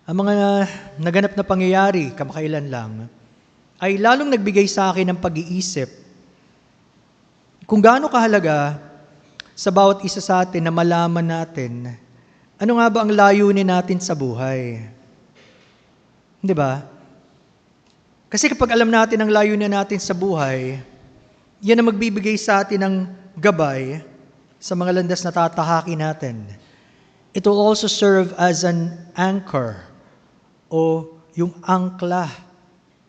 Ang mga naganap na pangyayari, kamakailan lang, ay lalong nagbigay sa akin ng pag-iisip kung gaano kahalaga sa bawat isa sa atin na malaman natin ano nga ba ang layunin natin sa buhay. Di ba? Kasi kapag alam natin ang layunin natin sa buhay, yan ang magbibigay sa atin ng gabay sa mga landas na tatahakin natin. It will also serve as an anchor o yung angkla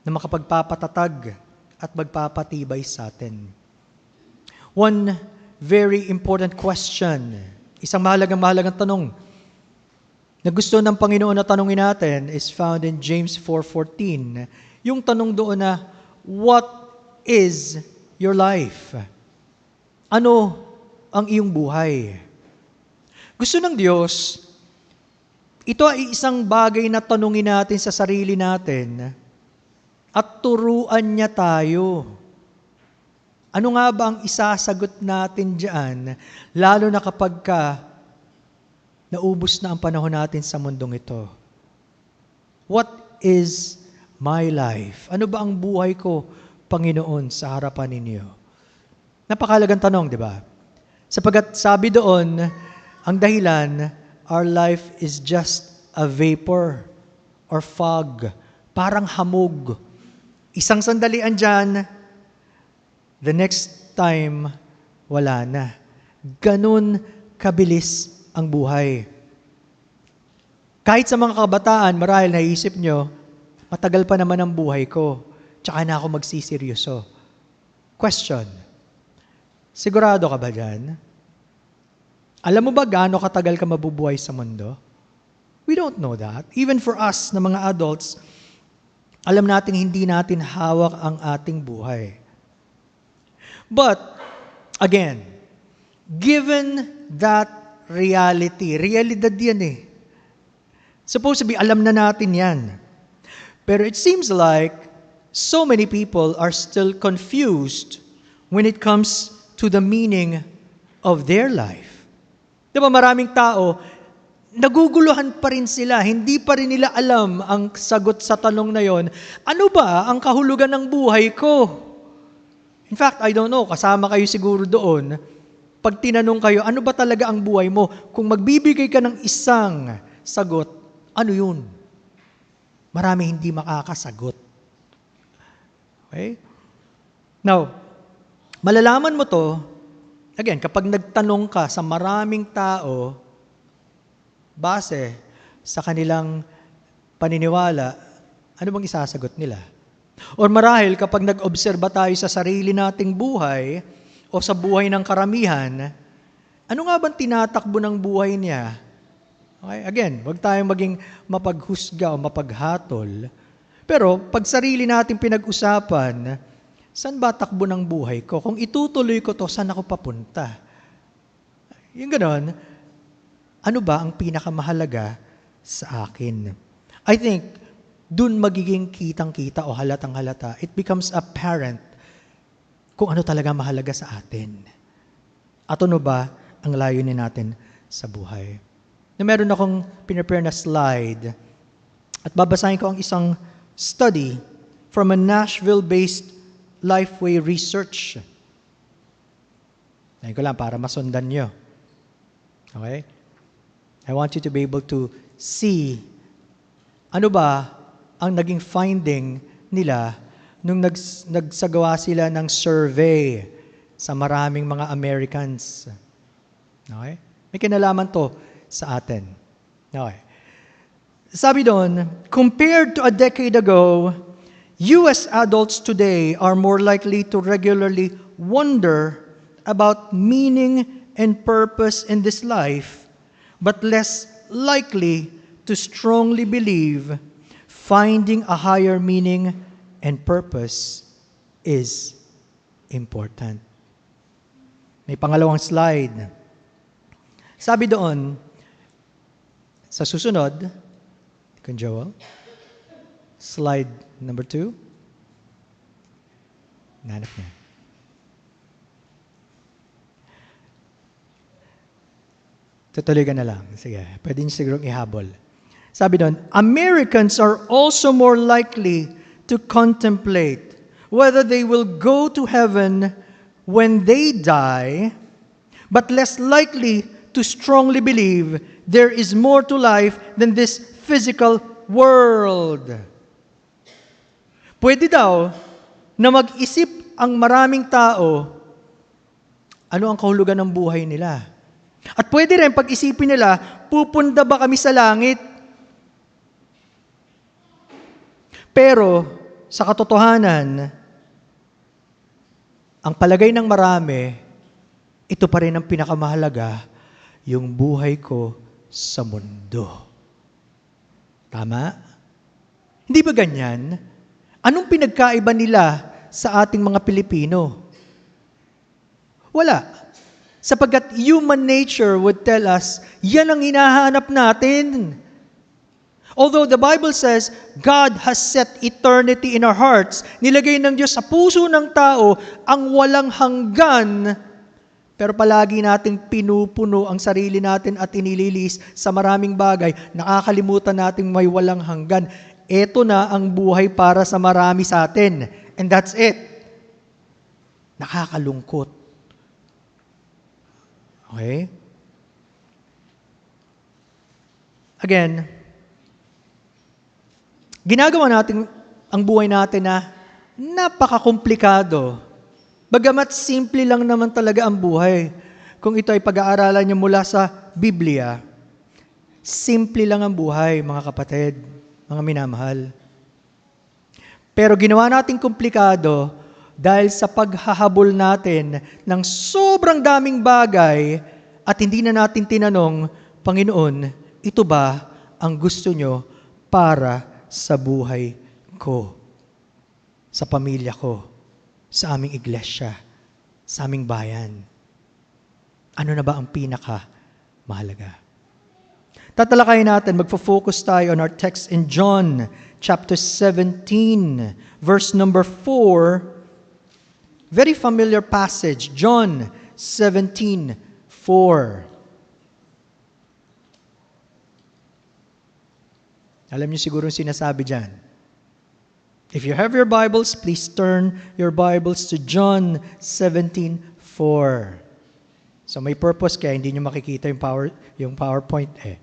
na makapagpapatatag at magpapatibay sa atin. One very important question, isang mahalagang tanong na gusto ng Panginoon na tanungin natin is found in James 4:14. Yung tanong doon na, what is your life? Ano ang iyong buhay? Gusto ng Diyos, ito ay isang bagay na tanungin natin sa sarili natin at turuan niya tayo. Ano nga ba ang isasagot natin diyan, lalo na kapag naubos na ang panahon natin sa mundong ito? What is my life? Ano ba ang buhay ko, Panginoon, sa harapan ninyo? Napakahalagang tanong, di ba? Sapagkat sabi doon, ang dahilan, our life is just a vapor or fog. Parang hamog. Isang sandali andyan, the next time, wala na. Ganun kabilis ang buhay. Kahit sa mga kabataan, marahil naisip nyo, matagal pa naman ang buhay ko, tsaka na ako magsiseryoso. Question, sigurado ka ba dyan? Alam mo ba gaano katagal ka mabubuhay sa mundo? We don't know that. Even for us na mga adults, alam natin hindi natin hawak ang ating buhay. But, again, given that realidad yan eh. Supposed to be, alam na natin yan. Pero it seems like so many people are still confused when it comes to the meaning of their life. Di ba maraming tao, naguguluhan pa rin sila, hindi pa rin nila alam ang sagot sa tanong na yon. Ano ba ang kahulugan ng buhay ko? In fact, I don't know, kasama kayo siguro doon. Pag tinanong kayo, ano ba talaga ang buhay mo? Kung magbibigay ka ng isang sagot, ano yun? Marami hindi makakasagot. Okay? Now, malalaman mo to, again, kapag nagtanong ka sa maraming tao, base sa kanilang paniniwala, ano bang isasagot nila? Or marahil kapag nag-obserba tayo sa sarili nating buhay o sa buhay ng karamihan, ano nga bang tinatakbo ng buhay niya? Okay? Again, huwag tayong maging mapaghusga o mapaghatol. Pero pag sarili nating pinag-usapan, saan ba takbo ng buhay ko? Kung itutuloy ko to, saan ako papunta? Yung ganon, ano ba ang pinakamahalaga sa akin? I think, dun magiging kitang-kita o halatang-halata, it becomes apparent kung ano talaga mahalaga sa atin. At ano ba ang layunin natin sa buhay? Na meron akong pinrepare na slide at babasahin ko ang isang study from a Nashville-based Lifeway Research. Ngayon ko lang para masundan nyo. Okay? I want you to be able to see ano ba ang naging finding nila nung nagsagawa sila ng survey sa maraming mga Americans. Okay? May kinalaman to sa atin. Okay. Sabi doon, compared to a decade ago, U.S. adults today are more likely to regularly wonder about meaning and purpose in this life, but less likely to strongly believe finding a higher meaning and purpose is important. May pangalawang slide. Sabi doon, sa susunod, Kun Joel, slide number 2. Nanap niya. Tutuloy ka na lang. Sige, pwede niyo sigurong ihabol. Sabi doon, Americans are also more likely to contemplate whether they will go to heaven when they die, but less likely to strongly believe there is more to life than this physical world. Pwede daw na mag-isip ang maraming tao ano ang kahulugan ng buhay nila. At pwede rin pag-isipin nila, pupunta ba kami sa langit? Pero, sa katotohanan, ang palagay ng marami, ito pa rin ang pinakamahalaga, yung buhay ko sa mundo. Tama? Hindi ba ganyan? Anong pinagkaiba nila sa ating mga Pilipino? Wala. Sapagkat human nature would tell us, yan ang hinahanap natin. Although the Bible says, God has set eternity in our hearts, nilagay ng Diyos sa puso ng tao ang walang hanggan, pero palagi nating pinupuno ang sarili natin at inililis sa maraming bagay, nakakalimutan nating may walang hanggan. Ito na ang buhay para sa marami sa atin. And that's it. Nakakalungkot. Okay? Again, ginagawa natin ang buhay natin na napakakomplikado. Bagamat simple lang naman talaga ang buhay. Kung ito ay pag-aaralan niyo mula sa Biblia, simple lang ang buhay, mga kapatid, mga minamahal. Pero ginawa natin komplikado dahil sa paghahabol natin ng sobrang daming bagay at hindi na natin tinanong, Panginoon, ito ba ang gusto nyo para sa buhay ko, sa pamilya ko, sa aming iglesia, sa aming bayan? Ano na ba ang pinaka-mahalaga? Tatalakayin natin, magfo-focus tayo on our text in John chapter 17, verse number 4. Very familiar passage, John 17:4. Alam niyo siguro yung sinasabi dyan. If you have your Bibles, please turn your Bibles to John 17:4. So may purpose kaya hindi niyo makikita yung PowerPoint eh.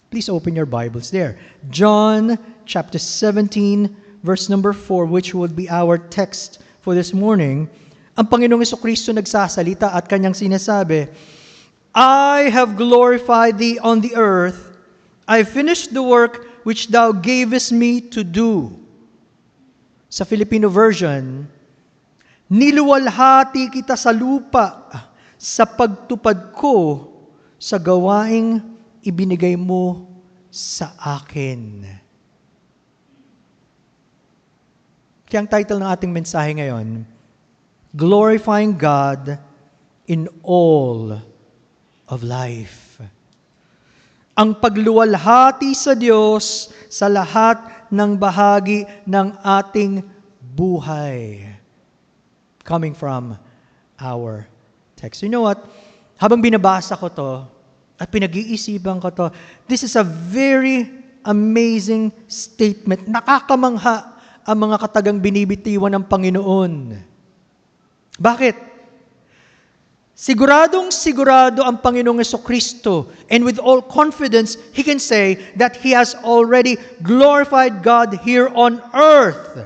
Please open your Bibles there. John chapter 17, verse number 4, which would be our text for this morning. Ang Panginoong Jesucristo nagsasalita at kanyang sinasabi, I have glorified thee on the earth. I finished the work which thou gavest me to do. Sa Filipino version, niluwalhati kita sa lupa sa pagtupad ko sa gawaing ibinigay mo sa akin. Kaya ang title ng ating mensahe ngayon, Glorifying God in All of Life. Ang pagluwalhati sa Diyos sa lahat ng bahagi ng ating buhay. Coming from our text. You know what? Habang binabasa ko to, at pinag-iisipan ko to, this is a very amazing statement. Nakakamangha ang mga katagang binibitiwan ng Panginoon. Bakit? Siguradong-sigurado ang Panginoong Jesucristo, and with all confidence, He can say that He has already glorified God here on earth.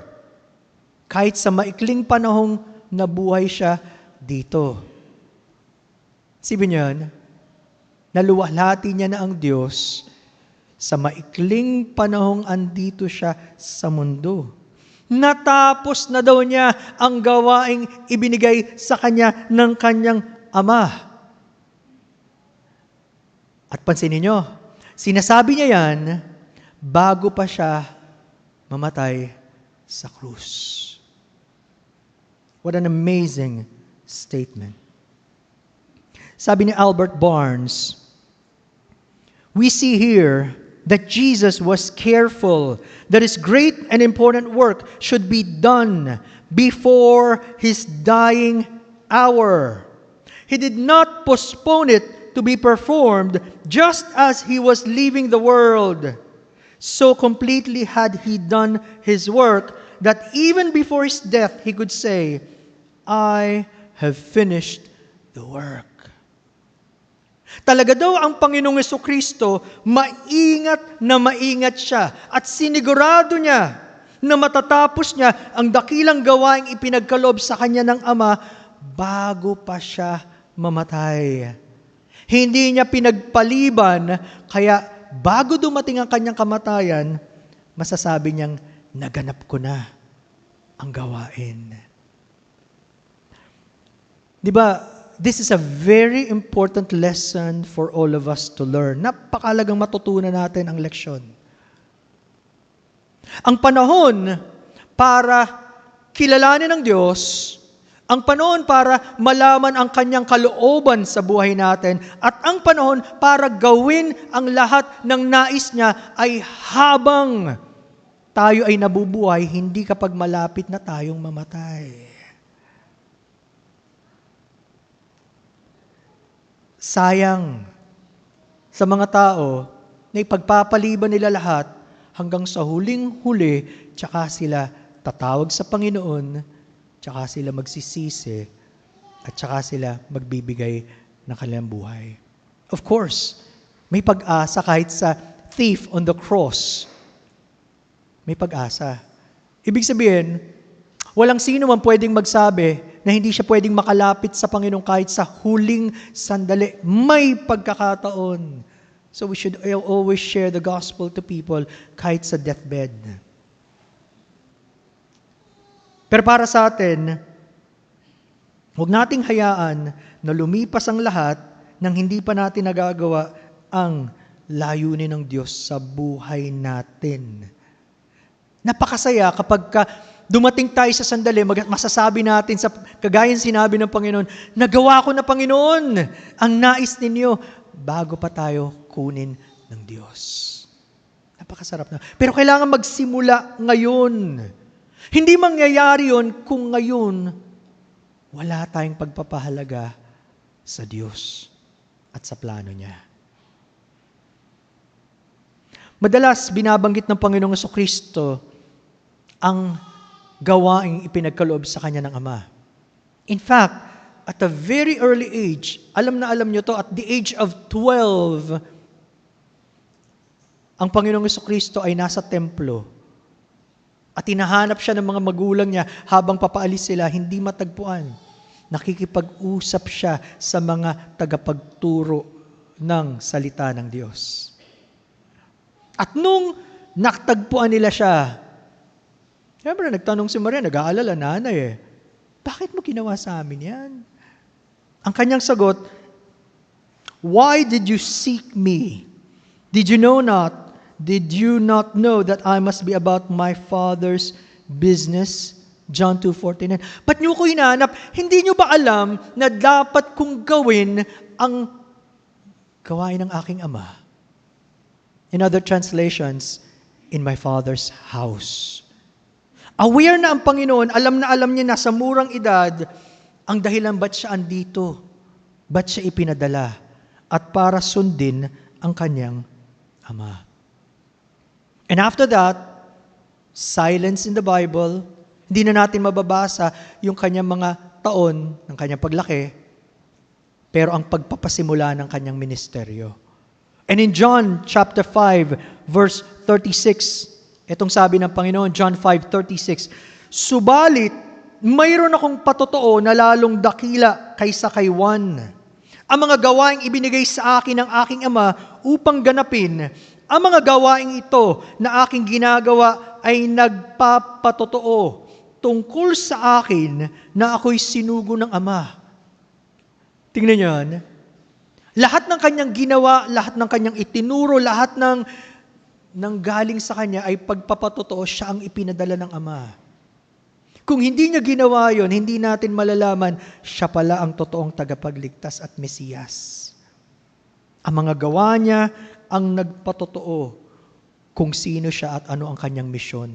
Kahit sa maikling panahong nabuhay siya dito. Sibin niyan, naluwalhati niya na ang Diyos sa maikling panahong andito siya sa mundo. Natapos na daw niya ang gawaing ibinigay sa kanya ng kanyang Ama. At pansinin niyo, sinasabi niya yan bago pa siya mamatay sa krus. What an amazing statement. Sabi ni Albert Barnes, we see here that Jesus was careful that His great and important work should be done before His dying hour. He did not postpone it to be performed just as He was leaving the world. So completely had he done his work that even before his death, he could say, I have finished the work. Talaga daw ang Panginoong Jesucristo, maingat siya at sinigurado niya na matatapos niya ang dakilang gawaing ipinagkaloob sa kanya ng Ama bago pa siya mamatay. Hindi niya pinagpaliban, kaya bago dumating ang kanyang kamatayan, masasabi niyang, naganap ko na ang gawain. Di ba, this is a very important lesson for all of us to learn. Napakalagang matutunan natin ang leksyon. Ang panahon para kilalanin ng Diyos, ang panahon para malaman ang kanyang kalooban sa buhay natin, at ang panahon para gawin ang lahat ng nais niya ay habang tayo ay nabubuhay, hindi kapag malapit na tayong mamatay. Sayang sa mga tao na ipagpapaliban nila lahat hanggang sa huling-huli, tsaka sila tatawag sa Panginoon, tsaka sila magsisisi, at tsaka sila magbibigay ng kanilang buhay. Of course, may pag-asa kahit sa thief on the cross. May pag-asa. Ibig sabihin, walang sino man pwedeng magsabi na hindi siya pwedeng makalapit sa Panginoon kahit sa huling sandali. May pagkakataon. So we should always share the gospel to people kahit sa deathbed. Pero para sa atin, huwag nating hayaan na lumipas ang lahat nang hindi pa natin nagagawa ang layunin ng Diyos sa buhay natin. Napakasaya kapag dumating tayo sa sandali, masasabi natin sa kagayang sinabi ng Panginoon, nagawa ko na, Panginoon, ang nais ninyo bago pa tayo kunin ng Diyos. Napakasarap na. Pero kailangan magsimula ngayon. Hindi mangyayari yon kung ngayon wala tayong pagpapahalaga sa Diyos at sa plano niya. Madalas binabanggit ng Panginoong Jesucristo ang gawaing ipinagkaloob sa kanya ng Ama. In fact, at a very early age, alam na alam nyo to, at the age of 12, ang Panginoong Jesucristo ay nasa templo at hinahanap siya ng mga magulang niya habang papaalis sila, hindi matagpuan. Nakikipag-usap siya sa mga tagapagturo ng salita ng Diyos. At nung nakatagpuan nila siya, siyempre, nagtanong si Maria, nag-aalala, nanay bakit mo ginawa sa amin yan? Ang kanyang sagot, why did you seek me? Did you not know that I must be about my Father's business? John 2:49. Ba't niyo ko hinahanap? Hindi niyo ba alam na dapat kong gawin ang gawain ng aking Ama? In other translations, in my Father's house. Aware na ang Panginoon, alam na alam niya na sa murang edad, ang dahilan ba't siya andito, ba't siya ipinadala, at para sundin ang kanyang Ama. And after that, silence in the Bible, hindi na natin mababasa yung kanyang mga taon ng kanyang paglaki, pero ang pagpapasimula ng kanyang ministeryo. And in John chapter 5, verse 36, itong sabi ng Panginoon, John 5:36, subalit, mayroon akong patotoo na lalong dakila kaysa kay Juan. Ang mga gawaing ibinigay sa akin ng aking Ama upang ganapin, ang mga gawaing ito na aking ginagawa ay nagpapatotoo tungkol sa akin na ako'y sinugo ng Ama. Tingnan niyo yan. Lahat ng kanyang ginawa, lahat ng kanyang itinuro, lahat ng galing sa kanya ay pagpapatotoo siya ang ipinadala ng Ama. Kung hindi niya ginawa yon, hindi natin malalaman siya pala ang totoong tagapagligtas at Mesiyas. Ang mga gawa niya ang nagpatotoo kung sino siya at ano ang kanyang misyon.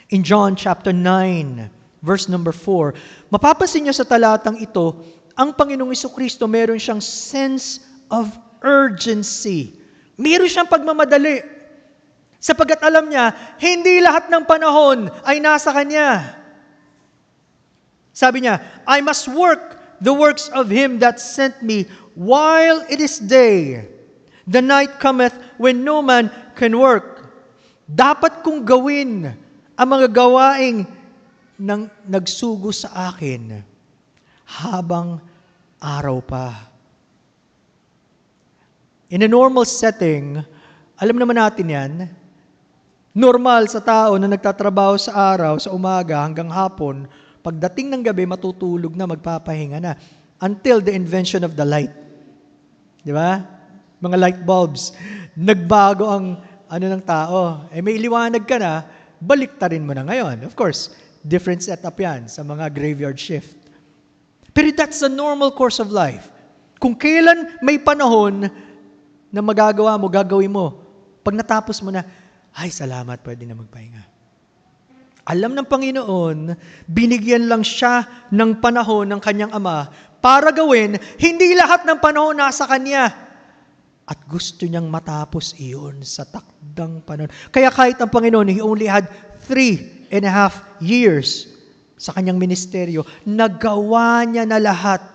In John chapter 9, verse number 4, mapapansin niyo sa talatang ito, ang Panginoong Jesucristo meron siyang sense of urgency. Meron siyang pagmamadali. Sapagkat alam niya, hindi lahat ng panahon ay nasa Kanya. Sabi niya, I must work the works of Him that sent me while it is day. The night cometh when no man can work. Dapat kong gawin ang mga gawaing nagsugo sa akin habang araw pa. In a normal setting, alam naman natin yan, normal sa tao na nagtatrabaho sa araw, sa umaga hanggang hapon, pagdating ng gabi, matutulog na, magpapahinga na. Until the invention of the light. Di ba? Mga light bulbs. Nagbago ang ng tao. May liwanag ka na, baliktarin mo na ngayon. Of course, different setup yan sa mga graveyard shift. Pero that's the normal course of life. Kung kailan may panahon na magagawa mo, gagawin mo. Pag natapos mo na, ay salamat, pwede na magpahinga. Alam ng Panginoon, binigyan lang siya ng panahon ng kanyang Ama para gawin, hindi lahat ng panahon nasa Kanya. At gusto niyang matapos iyon sa takdang panahon. Kaya kahit ang Panginoon, He only had 3.5 years sa kanyang ministeryo, nagawa niya na lahat.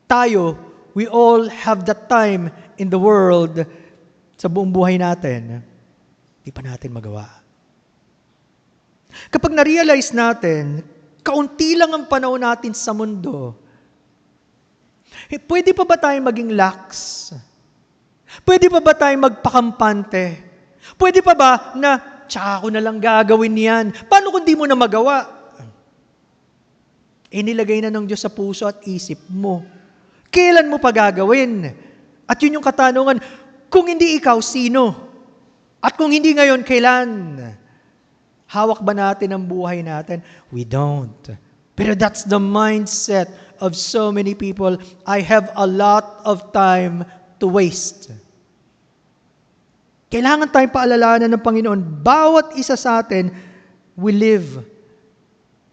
Tayo, we all have that time in the world, sa buong buhay natin, di pa natin magawa. Kapag na-realize natin, kaunti lang ang panahon natin sa mundo, pwede pa ba tayong maging lax? Pwede pa ba tayong magpakampante? Pwede pa ba na, tsaka ko na lang gagawin yan? Paano kung di mo na magawa? Nilagay na ng Diyos sa puso at isip mo. Kailan mo pa gagawin? At yun yung katanungan, kung hindi ikaw, sino? At kung hindi ngayon, kailan? Hawak ba natin ang buhay natin? We don't. Pero that's the mindset of so many people. I have a lot of time to waste. Kailangan tayong paalalahanan ng Panginoon, bawat isa sa atin, we live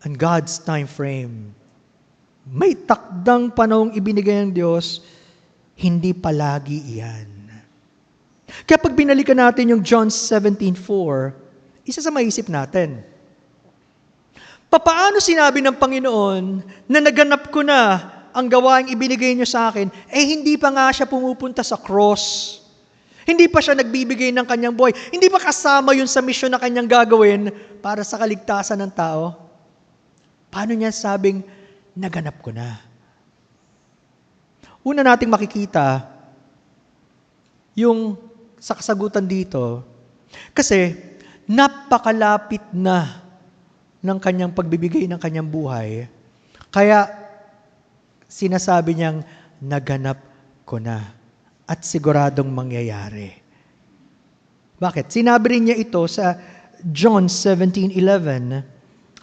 on God's time frame. May takdang panahong ibinigay ng Diyos, hindi palagi iyan. Kaya pag binalikan natin yung John 17:4, isa sa maisip natin, papaano sinabi ng Panginoon na naganap ko na ang gawaing ibinigay niyo sa akin, hindi pa nga siya pumupunta sa cross. Hindi pa siya nagbibigay ng kanyang buhay. Hindi pa kasama yun sa misyon na kanyang gagawin para sa kaligtasan ng tao. Paano niya sabing, naganap ko na? Una nating makikita, yung sa kasagutan dito, kasi napakalapit na ng kanyang pagbibigay ng kanyang buhay, kaya sinasabi niyang, naganap ko na at siguradong mangyayari. Bakit? Sinabi rin niya ito sa John 17:11.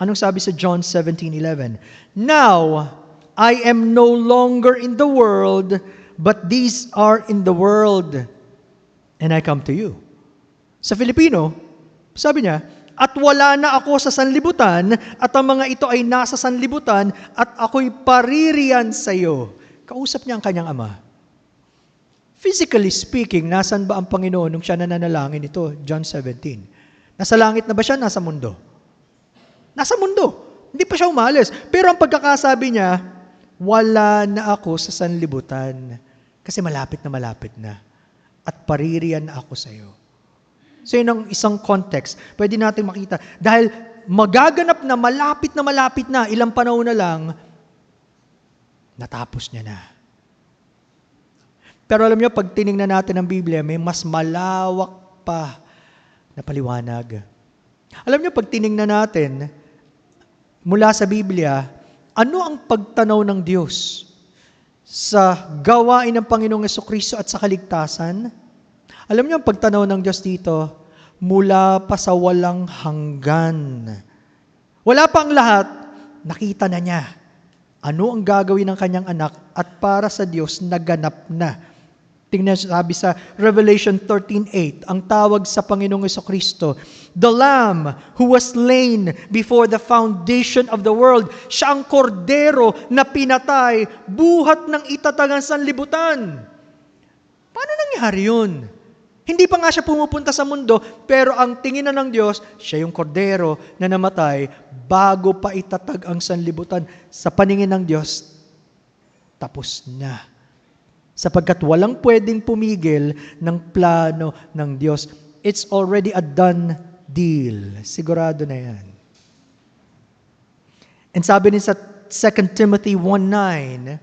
Anong sabi sa John 17:11? Now, I am no longer in the world, but these are in the world, and I come to you. Sa Filipino, sabi niya, at wala na ako sa sanlibutan, at ang mga ito ay nasa sanlibutan, at ako'y paririyan sa iyo. Kausap niya ang kanyang Ama. Physically speaking, nasan ba ang Panginoon nung siya nananalangin ito? John 17. Nasa langit na ba siya? Nasa mundo? Nasa mundo. Hindi pa siya umalis. Pero ang pagkakasabi niya, wala na ako sa sanlibutan. Kasi malapit na. At paririyan na ako sa iyo. So yun ang isang context. Pwede natin makita. Dahil magaganap na, malapit na, ilang panahon na lang, natapos niya na. Pero alam niyo, pag tinignan natin ang Biblia, may mas malawak pa na paliwanag. Alam niyo, pag tinignan natin, mula sa Biblia, ano ang pagtanaw ng Diyos sa gawain ng Panginoong Jesucristo at sa kaligtasan? Alam niyo, ang pagtanaw ng Diyos dito, mula pa sa walang hanggan. Wala pa ang lahat, nakita na niya. Ano ang gagawin ng kanyang anak at para sa Diyos, naganap na. Tingnan, sabi sa Revelation 13:8, ang tawag sa Panginoong Jesucristo, the Lamb who was slain before the foundation of the world. Siya ang kordero na pinatay, buhat ng itatagang sanlibutan. Paano nangyari yun? Hindi pa nga siya pumupunta sa mundo, pero ang tingin na ng Diyos, siya yung kordero na namatay bago pa itatag ang sanlibutan. Sa paningin ng Diyos, tapos na. Sapagkat walang pwedeng pumigil ng plano ng Diyos. It's already a done deal. Sigurado na yan. And sabi din sa 2 Timothy 1:9,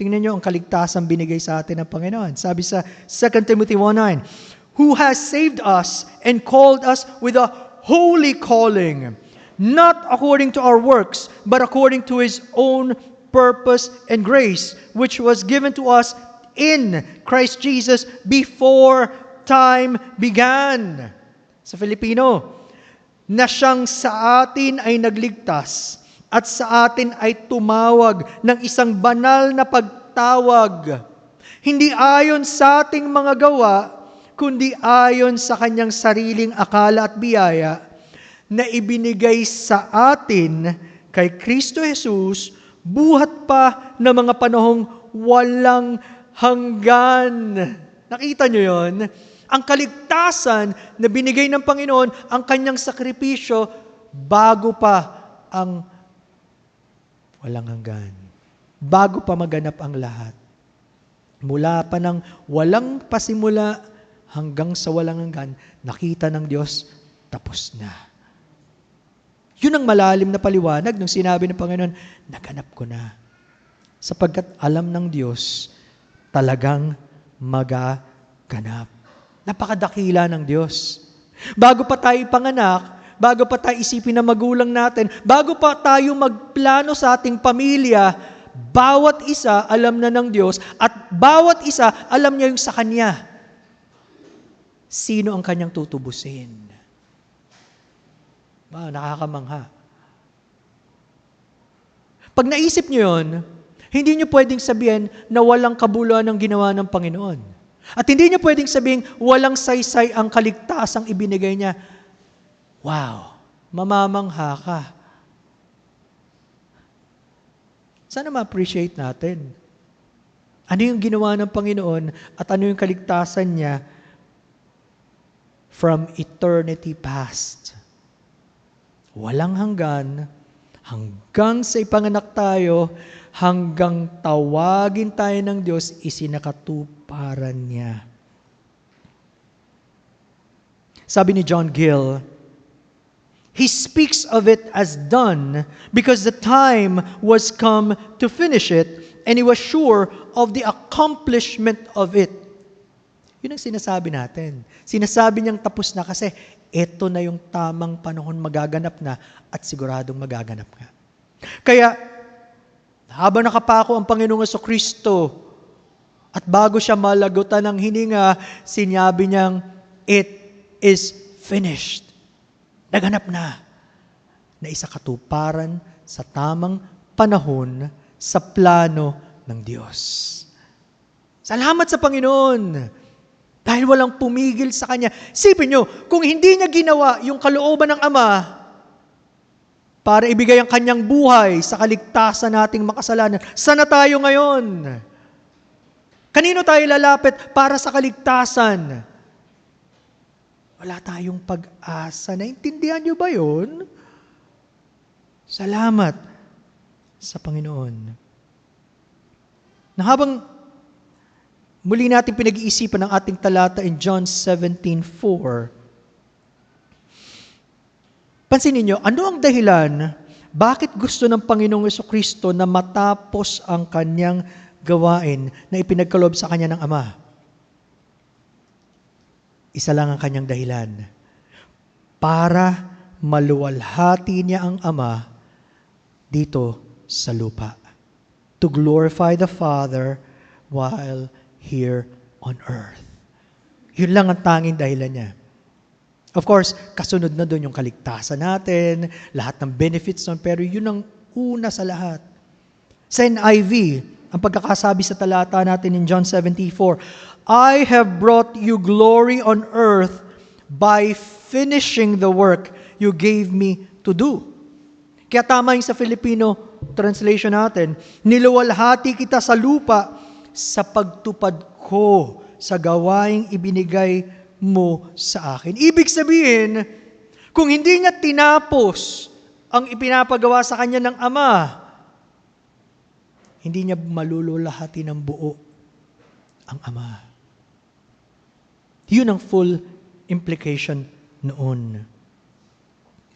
tingnan nyo ang kaligtasan binigay sa atin ng Panginoon. Sabi sa 2 Timothy 1:9, who has saved us and called us with a holy calling, not according to our works, but according to His own purpose and grace, which was given to us in Christ Jesus before time began. Sa Filipino, na siyang sa atin ay nagligtas at sa atin ay tumawag ng isang banal na pagtawag. Hindi ayon sa ating mga gawa, kundi ayon sa kanyang sariling akala at biyaya na ibinigay sa atin kay Kristo Jesus buhat pa ng mga panahong walang hanggan. Nakita nyo yon? Ang kaligtasan na binigay ng Panginoon, ang kanyang sakripisyo bago pa ang walang hanggan. Bago pa maganap ang lahat. Mula pa ng walang pasimula hanggang sa walang hanggan, nakita ng Diyos, tapos na. Yun ang malalim na paliwanag nung sinabi ng Panginoon, naganap ko na. Sapagkat alam ng Diyos, talagang magaganap. Napakadakila ng Diyos. Bago pa tayo panganak, bago pa tayo isipin na magulang natin, bago pa tayo magplano sa ating pamilya, bawat isa alam na ng Diyos at bawat isa alam niya yung sa Kanya. Sino ang Kanyang tutubusin? Nakakamangha. Pag naisip niyo yun, hindi niyo pwedeng sabihin na walang kabuluhan ang ginawa ng Panginoon. At hindi niyo pwedeng sabihin walang saysay ang kaligtasang ibinigay niya. Wow, mamamangha ka. Sana ma-appreciate natin. Ano yung ginawa ng Panginoon at ano yung kaligtasan niya from eternity past. Walang hanggan, hanggang sa ipanganak tayo, hanggang tawagin tayo ng Diyos, isinakatuparan niya. Sabi ni John Gill, he speaks of it as done because the time was come to finish it and he was sure of the accomplishment of it. Yun ang sinasabi natin. Sinasabi niyang tapos na kasi ito na yung tamang panahon magaganap na at siguradong magaganap nga. Kaya, habang nakapako ang Panginoong Jesucristo at bago siya malagutan ng hininga, sinabi niyang, it is finished. Naganap na isa katuparan sa tamang panahon sa plano ng Diyos. Salamat sa Panginoon dahil walang pumigil sa Kanya. Isipin nyo, kung hindi niya ginawa yung kalooban ng Ama para ibigay ang Kanyang buhay sa kaligtasan nating makasalanan, sana tayo ngayon? Kanino tayo lalapit para sa kaligtasan? Wala tayong pag-asa. Naintindihan niyo ba yun? Salamat sa Panginoon. Na habang muli natin pinag-iisipan ang ating talata in John 17:4, pansinin niyo, ano ang dahilan bakit gusto ng Panginoong Jesucristo na matapos ang Kanyang gawain na ipinagkaloob sa Kanya ng Ama? Isa lang ang Kanyang dahilan. Para maluwalhati niya ang Ama dito sa lupa. To glorify the Father while here on earth. Yun lang ang tanging dahilan niya. Of course, kasunod na doon yung kaligtasan natin, lahat ng benefits nun, pero yun ang una sa lahat. Sa NIV, ang pagkakasabi sa talata natin in John 17:4, I have brought you glory on earth by finishing the work you gave me to do. Kaya tama yung sa Filipino translation natin, niluwalhati kita sa lupa sa pagtupad ko sa gawaing ibinigay mo sa akin. Ibig sabihin, kung hindi niya tinapos ang ipinapagawa sa kanya ng Ama, hindi niya malululahati ng buo ang Ama. Yun ang full implication noon.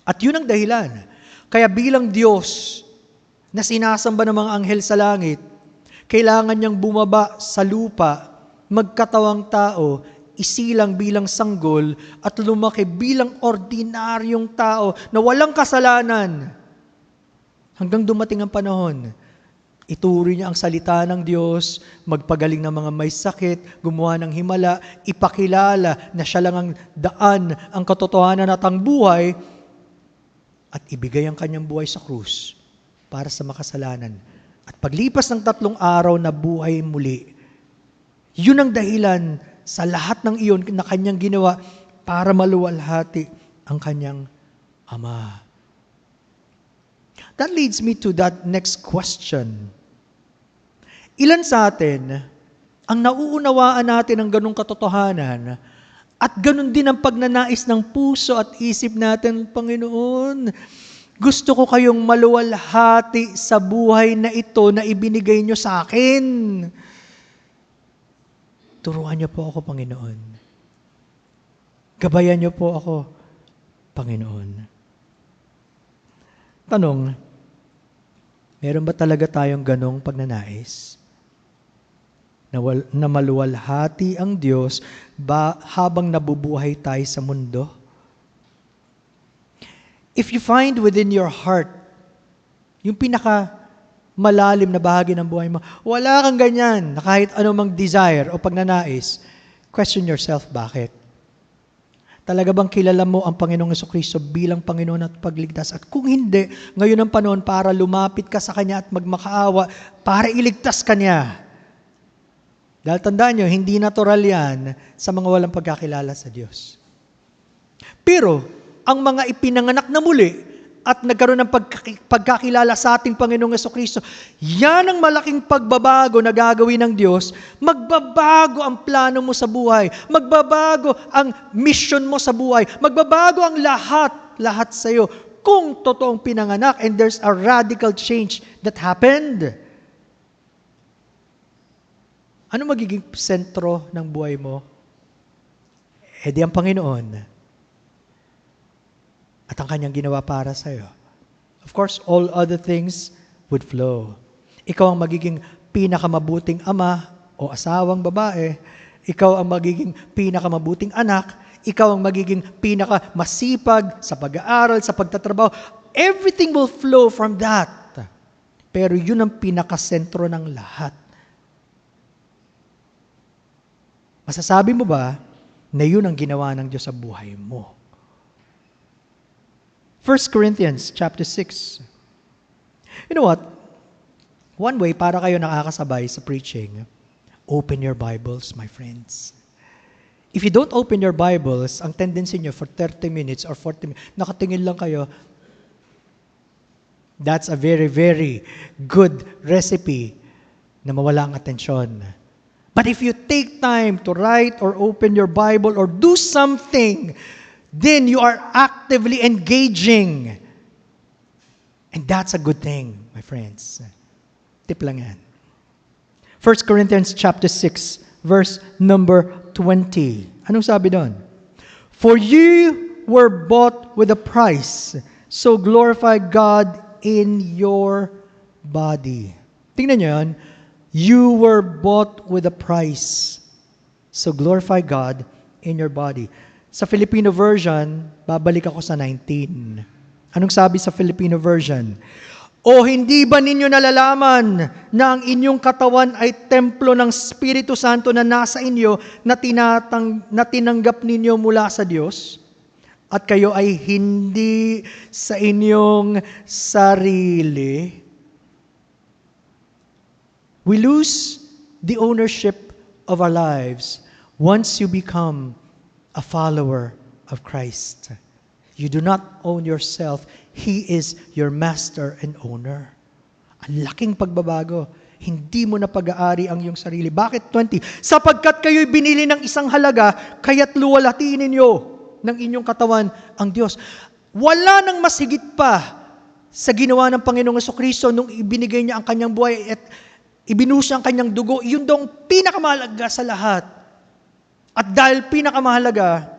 At yun ang dahilan. Kaya bilang Diyos na sinasamba ng mga anghel sa langit, kailangan niyang bumaba sa lupa, magkatawang tao, isilang bilang sanggol, at lumaki bilang ordinaryong tao na walang kasalanan. Hanggang dumating ang panahon, ituri niya ang salita ng Diyos, magpagaling ng mga may sakit, gumawa ng himala, ipakilala na siya lang ang daan, ang katotohanan at ang buhay, at ibigay ang kanyang buhay sa krus para sa makasalanan. At paglipas ng 3 araw na buhay muli, yun ang dahilan sa lahat ng iyon na kanyang ginawa para maluwalhati ang kanyang Ama. That leads me to that next question. Ilan sa atin ang nauunawaan natin ng ganong katotohanan at ganon din ang pagnanais ng puso at isip natin, Panginoon, gusto ko kayong maluwalhati sa buhay na ito na ibinigay nyo sa akin. Turuan niyo po ako, Panginoon. Gabayan niyo po ako, Panginoon. Tanong, meron ba talaga tayong ganong pagnanais? Na maluwalhati ang Diyos habang nabubuhay tayo sa mundo? If you find within your heart, yung malalim na bahagi ng buhay mo, wala kang ganyan na kahit anumang desire o pagnanais, question yourself, bakit? Talaga bang kilala mo ang Panginoong Jesucristo bilang Panginoon at pagligtas? At kung hindi, ngayon ang panahon para lumapit ka sa Kanya at magmakaawa para iligtas ka niya. Dahil tandaan nyo, hindi natural yan sa mga walang pagkakilala sa Diyos. Pero, ang mga ipinanganak na muli at nagkaroon ng pagkakilala sa ating Panginoong Jesucristo, yan ang malaking pagbabago na gagawin ng Diyos. Magbabago ang plano mo sa buhay. Magbabago ang mission mo sa buhay. Magbabago ang lahat sa iyo. Kung totoong pinanganak and there's a radical change that happened. Ano magiging sentro ng buhay mo? Di ang Panginoon. At ang kanyang ginawa para sa iyo. Of course, all other things would flow. Ikaw ang magiging pinakamabuting ama o asawang babae. Ikaw ang magiging pinakamabuting anak. Ikaw ang magiging pinakamasipag sa pag-aaral, sa pagtatrabaho. Everything will flow from that. Pero yun ang pinakasentro ng lahat. Masasabi mo ba na yun ang ginawa ng Diyos sa buhay mo? 1 Corinthians chapter 6. You know what? One way para kayo nakakasabay sa preaching, open your Bibles, my friends. If you don't open your Bibles, ang tendency nyo for 30 minutes or 40 minutes, nakatingin lang kayo, that's a very, very good recipe na mawala ang atensyon. But if you take time to write or open your Bible or do something, then you are actively engaging. And that's a good thing, my friends. Tip lang yan. 1 Corinthians chapter 6, verse number 20. Anong sabi doon? For you were bought with a price, so glorify God in your body. Tingnan nyo yan. You were bought with a price, so glorify God in your body. Sa Filipino version, babalik ako sa 19. Anong sabi sa Filipino version? O hindi ba ninyo nalalaman na ang inyong katawan ay templo ng Espiritu Santo na nasa inyo na tinanggap ninyo mula sa Diyos? At kayo ay hindi sa inyong sarili? We lose the ownership of our lives once you become a follower of Christ. You do not own yourself. He is your master and owner. Ang laking pagbabago. hindi mo na pag-aari ang iyong sarili. Bakit 20? Sapagkat kayo'y binili ng isang halaga, kaya't luwalhatiin ninyo ng inyong katawan ang Diyos. Wala nang mas higit pa sa ginawa ng Panginoong Jesucristo nung ibinigay niya ang kanyang buhay at ibinuhos ang kanyang dugo. Yun daw ang pinakamahalaga sa lahat. At dahil pinakamahalaga,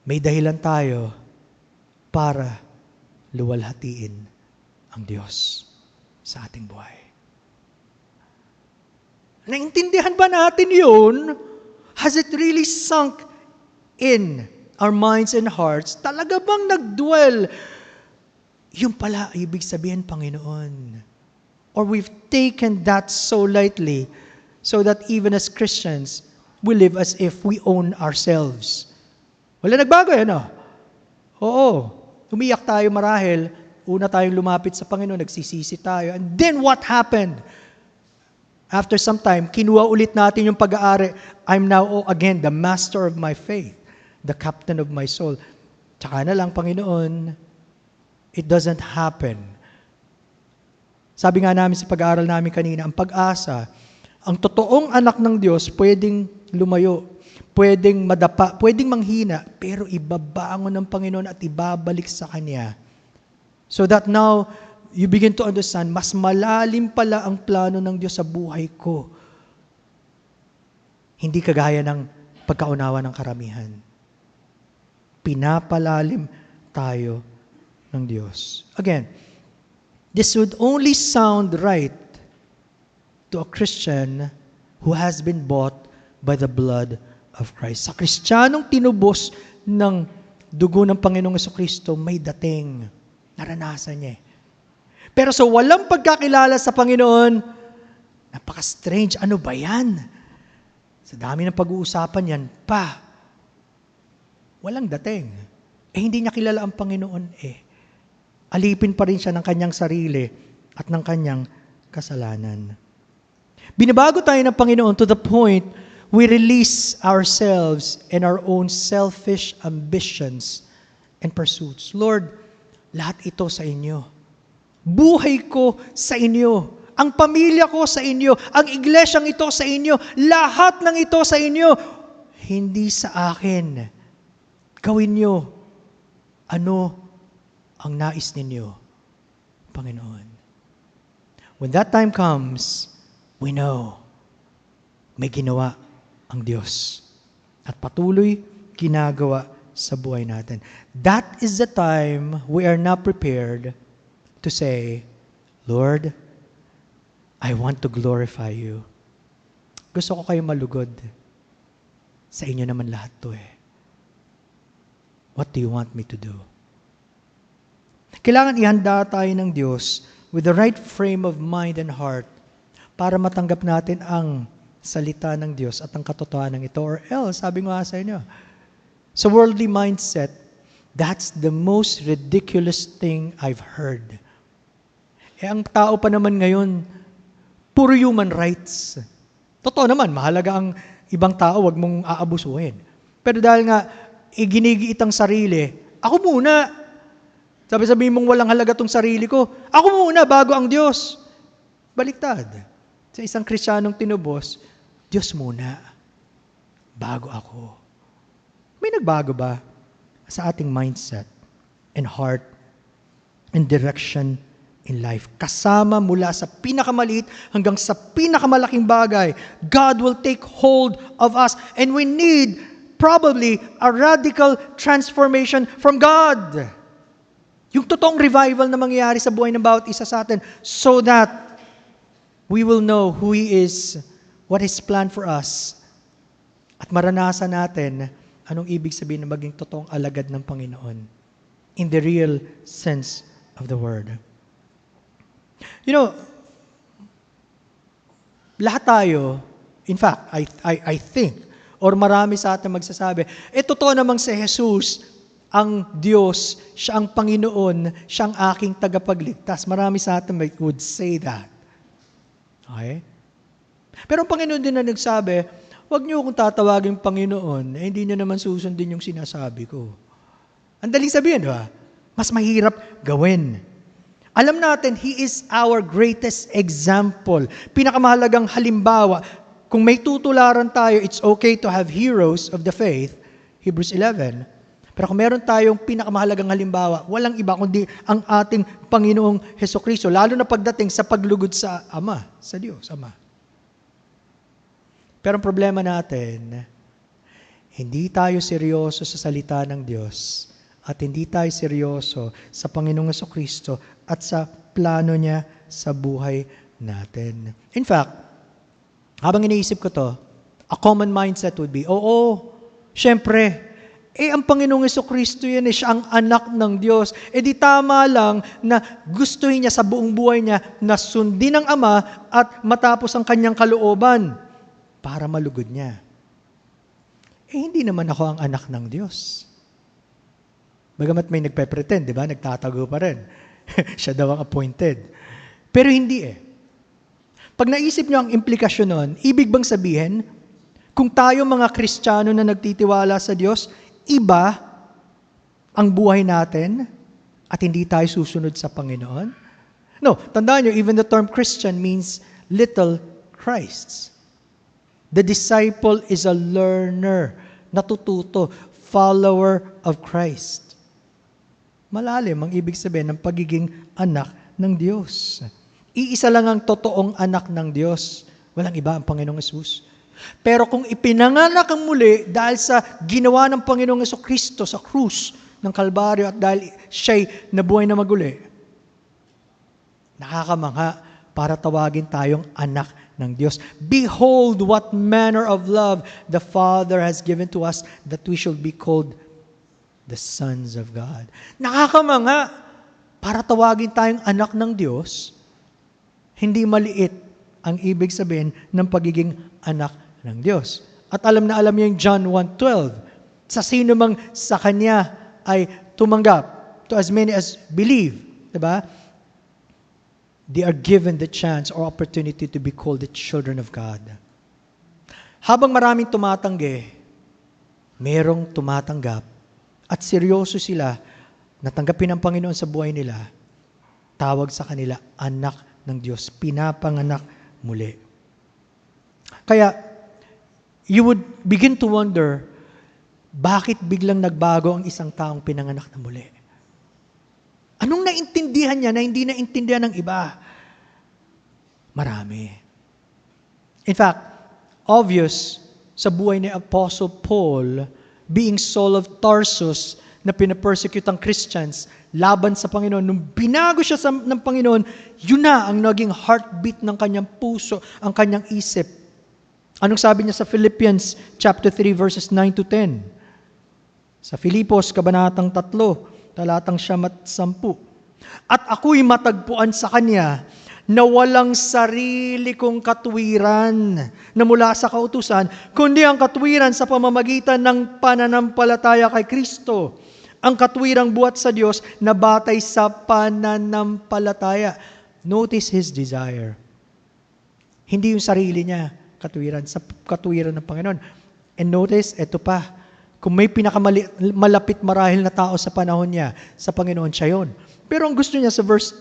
may dahilan tayo para luwalhatiin ang Diyos sa ating buhay. Naintindihan ba natin yun? Has it really sunk in our minds and hearts? Talaga bang nagdwell? Yung pala, ibig sabihin, Panginoon. Or we've taken that so lightly so that even as Christians, we live as if we own ourselves. Wala nagbago, ano? Oo. Umiyak tayo marahil, una tayong lumapit sa Panginoon, nagsisisi tayo. And then what happened? After some time, kinuha ulit natin yung pag-aari. I'm now again the master of my faith, the captain of my soul. Tsaka na lang, Panginoon, it doesn't happen. Sabi nga namin sa pag-aaral namin kanina, ang pag-asa, ang totoong anak ng Diyos, pwedeng lumayo, pwedeng madapa, pwedeng manghina, pero ibabangon ng Panginoon at ibabalik sa Kanya. So that now, you begin to understand, mas malalim pala ang plano ng Diyos sa buhay ko. Hindi kagaya ng pagkaunawa ng karamihan. Pinapalalim tayo ng Diyos. Again, this would only sound right to a Christian who has been bought by the blood of Christ. Sa Kristiyanong tinubos ng dugo ng Panginoong Jesucristo, may dating. Naranasan niya. Pero sa walang pagkakilala sa Panginoon, napaka-strange. Ano ba yan? Sa dami ng pag-uusapan yan, walang dating. Hindi niya kilala ang Panginoon Alipin pa rin siya ng kanyang sarili at ng kanyang kasalanan. Binabago tayo ng Panginoon to the point we release ourselves and our own selfish ambitions and pursuits. Lord, lahat ito sa inyo. Buhay ko sa inyo. Ang pamilya ko sa inyo. Ang iglesyang ito sa inyo. Lahat ng ito sa inyo. Hindi sa akin. Gawin nyo ano ang nais ninyo, Panginoon. When that time comes, we know may ginawa ang Diyos at patuloy ginagawa sa buhay natin. That is the time we are now prepared to say, Lord, I want to glorify you. Gusto ko kayo malugod. Sa inyo naman lahat to What do you want me to do? Kailangan ihanda tayo ng Diyos with the right frame of mind and heart para matanggap natin ang salita ng Diyos at ang katotohanan ng ito. Or else, sabi ko nga sa inyo, sa worldly mindset, that's the most ridiculous thing I've heard. Ang tao pa naman ngayon, puro human rights. Totoo naman, mahalaga ang ibang tao, wag mong aabusuhin. Pero dahil nga, iginigiit ang sarili, ako muna. Sabi mong walang halaga tong sarili ko, ako muna bago ang Diyos. Baliktad. Sa isang Kristiyanong tinubos, Diyos muna, bago ako. May nagbago ba sa ating mindset and heart and direction in life? Kasama mula sa pinakamaliit hanggang sa pinakamalaking bagay, God will take hold of us and we need probably a radical transformation from God. Yung totoong revival na mangyayari sa buhay ng bawat isa sa atin so that we will know who He is, what His plan for us, at maranasan natin anong ibig sabihin na maging totoong alagad ng Panginoon in the real sense of the word. You know, lahat tayo, in fact, I think, or marami sa atin magsasabi, totoo namang si Jesus, ang Diyos, siya ang Panginoon, siya ang aking tagapagligtas. Marami sa atin would say that. Okay? Pero ang Panginoon din na nagsabi, huwag niyo akong tatawagin Panginoon, hindi niyo naman susundin yung sinasabi ko. Ang daling sabihin, di ba? Mas mahirap gawin. Alam natin, He is our greatest example. Pinakamahalagang halimbawa. Kung may tutularan tayo, it's okay to have heroes of the faith, Hebrews 11. Pero kung meron tayong pinakamahalagang halimbawa, walang iba kundi ang ating Panginoong Hesukristo, lalo na pagdating sa paglugod sa Ama, sa Diyos, Ama. Pero ang problema natin, hindi tayo seryoso sa salita ng Diyos at hindi tayo seryoso sa Panginoong Hesukristo at sa plano niya sa buhay natin. In fact, habang iniisip ko to, a common mindset would be, syempre, ang Panginoong Hesukristo yan, siya ang anak ng Diyos. Di tama lang na gustuhin niya sa buong buhay niya na sundin ang Ama at matapos ang kanyang kalooban para malugod niya. Hindi naman ako ang anak ng Diyos. Bagamat may nagpe-pretend, di ba? Nagtatago pa rin. Siya daw ang appointed. Pero hindi Pag naisip niyo ang implikasyon nun, ibig bang sabihin, kung tayo mga Kristiyano na nagtitiwala sa Diyos, iba ang buhay natin at hindi tayo susunod sa Panginoon? No, tandaan niyo, even the term Christian means little Christs. The disciple is a learner, natututo, follower of Christ. Malalim ang ibig sabihin ng pagiging anak ng Diyos. Iisa lang ang totoong anak ng Diyos. Walang iba ang Panginoong Hesus. Pero kung ipinanganak ang muli dahil sa ginawa ng Panginoong Hesukristo sa krus ng Kalbaryo at dahil siya'y nabuhay na maguli, nakakamangha para tawagin tayong anak ng Diyos. Behold what manner of love the Father has given to us that we shall be called the sons of God. Nakakamangha para tawagin tayong anak ng Diyos. Hindi maliit ang ibig sabihin ng pagiging anak ng Diyos. At alam na alam niyo yung John 1:12. Sa sino mang sa Kanya ay tumanggap, to as many as believe, diba? They are given the chance or opportunity to be called the children of God. Habang maraming tumatanggi, merong tumatanggap at seryoso sila na tanggapin ang Panginoon sa buhay nila, tawag sa kanila anak ng Diyos, pinapanganak muli. Kaya, you would begin to wonder, bakit biglang nagbago ang isang taong pinanganak na muli? Anong naintindihan niya na hindi naintindihan ng iba? Marami. In fact, obvious sa buhay ni Apostle Paul, being Saul of Tarsus, na pinapersecute ang Christians laban sa Panginoon. Nung binago siya ng Panginoon, yun na ang naging heartbeat ng kanyang puso, ang kanyang isip. Anong sabi niya sa Philippians chapter 3 verses 9 to 10? Sa Filipos, kabanatang 3, talatang 9. At ako'y matagpuan sa Kanya na walang sarili kong katuwiran na mula sa kautusan, kundi ang katuwiran sa pamamagitan ng pananampalataya kay Kristo. Ang katuwirang buhat sa Diyos na batay sa pananampalataya. Notice his desire. Hindi yung sarili niya, katuwiran, sa katuwiran ng Panginoon. And notice, eto pa, kung may pinakamalapit marahil na tao sa panahon niya, sa Panginoon, siya yun. Pero ang gusto niya sa verse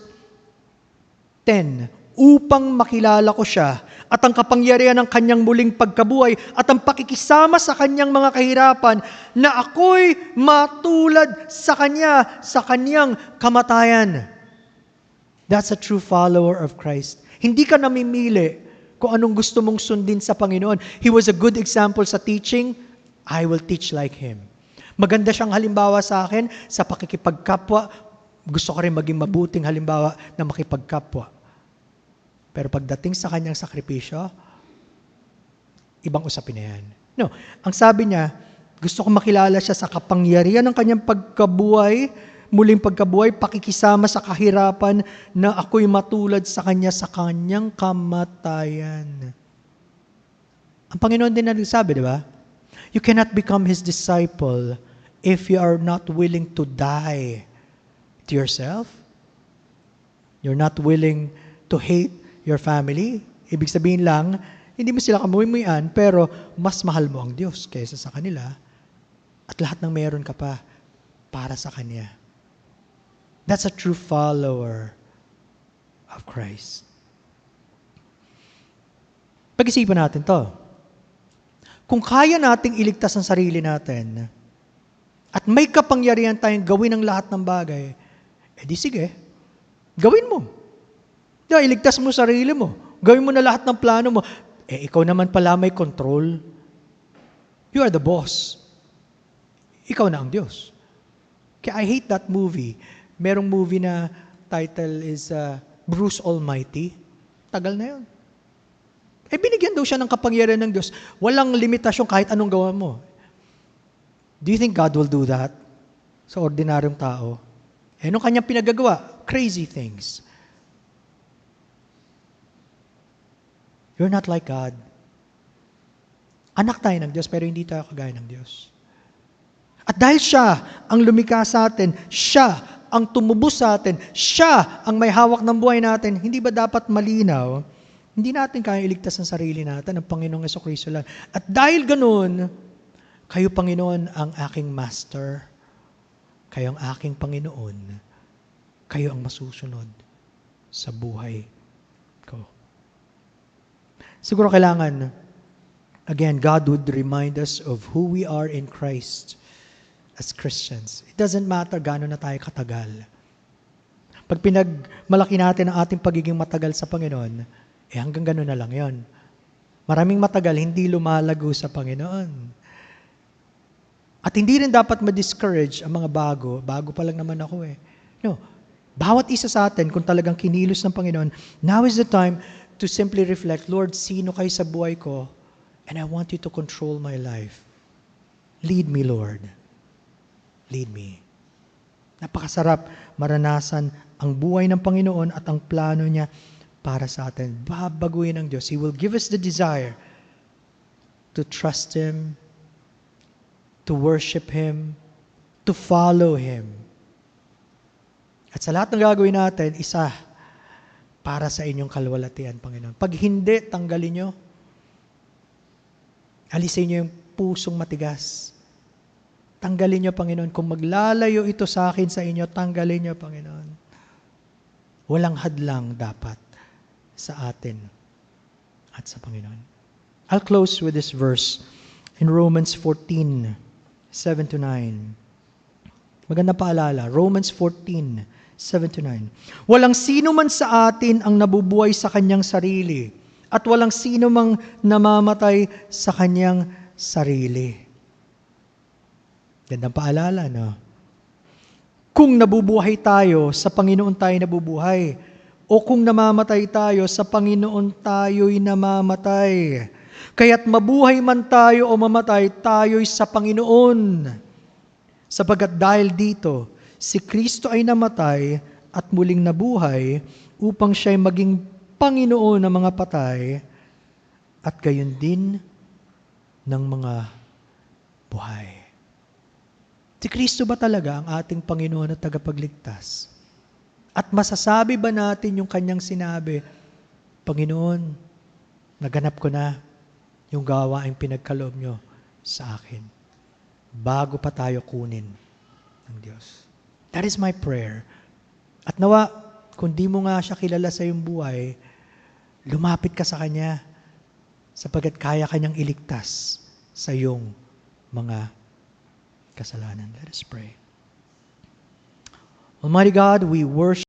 10, upang makilala ko siya at ang kapangyarihan ng kanyang muling pagkabuhay at ang pakikisama sa kanyang mga kahirapan na ako'y matulad sa kanya, sa kanyang kamatayan. That's a true follower of Christ. Hindi ka namimili kung anong gusto mong sundin sa Panginoon. He was a good example sa teaching. I will teach like Him. Maganda siyang halimbawa sa akin sa pakikipagkapwa. Gusto ko rin maging mabuting halimbawa na makipagkapwa. Pero pagdating sa kanyang sakripisyo, ibang usapin na yan. No, ang sabi niya, gusto ko makilala siya sa kapangyarihan ng kanyang pagkabuhay, muling pagkabuhay, pakikisama sa kahirapan na ako'y matulad sa kanya sa kanyang kamatayan. Ang Panginoon din nagsabi, di ba? You cannot become His disciple if you are not willing to die to yourself. You're not willing to hate your family. Ibig sabihin lang, hindi mo sila kamumuyan, pero mas mahal mo ang Diyos kaysa sa kanila. At lahat ng meron ka pa para sa Kanya. That's a true follower of Christ. Pag-isipan natin to. Kung kaya nating iligtas ang sarili natin, at may kapangyarihan tayong gawin ang lahat ng bagay, di sige, gawin mo. Iligtas mo sarili mo. Gawin mo na lahat ng plano mo. Ikaw naman pala may control. You are the boss. Ikaw na ang Diyos. Kaya I hate that movie. Merong movie na title is Bruce Almighty. Tagal na yun. Binigyan daw siya ng kapangyarihan ng Diyos. Walang limitasyon kahit anong gawa mo. Do you think God will do that sa ordinaryong tao? Nung kanyang pinagagawa, crazy things. You're not like God. Anak tayo ng Diyos, pero hindi tayo kagaya ng Diyos. At dahil siya ang lumikha sa atin, siya ang tumubos sa atin, siya ang may hawak ng buhay natin, hindi ba dapat malinaw? Hindi natin kaya iligtas ang sarili natin, ang Panginoong Jesucristo lang. At dahil ganun, kayo, Panginoon, ang aking master. Kayo ang aking Panginoon. Kayo ang masusunod sa buhay ko. Siguro kailangan, again, God would remind us of who we are in Christ as Christians. It doesn't matter gaano na tayo katagal. Pag pinagmalaki natin ang ating pagiging matagal sa Panginoon, hanggang gano'n na lang yon. Maraming matagal, hindi lumalago sa Panginoon. At hindi rin dapat ma-discourage ang mga bago. Bago pa lang naman ako No, bawat isa sa atin, kung talagang kinilos ng Panginoon, now is the time to simply reflect, Lord, sino kayo sa buhay ko? And I want you to control my life. Lead me, Lord. Lead me. Napakasarap maranasan ang buhay ng Panginoon at ang plano niya para sa atin. Babaguhin ng Diyos. He will give us the desire to trust Him, to worship Him, to follow Him. At sa lahat ng gagawin natin, isa para sa inyong kalwalatian, Panginoon. Pag hindi, tanggalin nyo. Alisin nyo yung pusong matigas. Tanggalin nyo, Panginoon. Kung maglalayo ito sa akin, sa inyo, tanggalin nyo, Panginoon. Walang hadlang dapat sa atin at sa Panginoon. I'll close with this verse in Romans 14, 7-9. Maganda paalala, Romans 14, 7-9. Walang sino man sa atin ang nabubuhay sa kanyang sarili at walang sino mang namamatay sa kanyang sarili. Gandang paalala, no? Kung nabubuhay tayo, sa Panginoon tayo nabubuhay. O kung namamatay tayo, sa Panginoon tayo'y namamatay. Kaya't mabuhay man tayo o mamatay, tayo'y sa Panginoon. Sapagat dahil dito, si Kristo ay namatay at muling nabuhay upang siya'y maging Panginoon ng mga patay at gayon din ng mga buhay. Si Kristo ba talaga ang ating Panginoon at tagapagligtas? At masasabi ba natin yung kanyang sinabi, Panginoon, naganap ko na yung gawaing pinagkaloob nyo sa akin bago pa tayo kunin ng Diyos. That is my prayer. At nawa, kung di mo nga siya kilala sa iyong buhay, lumapit ka sa Kanya sapagkat kaya Kanyang iligtas sa iyong mga kasalanan. Let us pray. Almighty God, we worship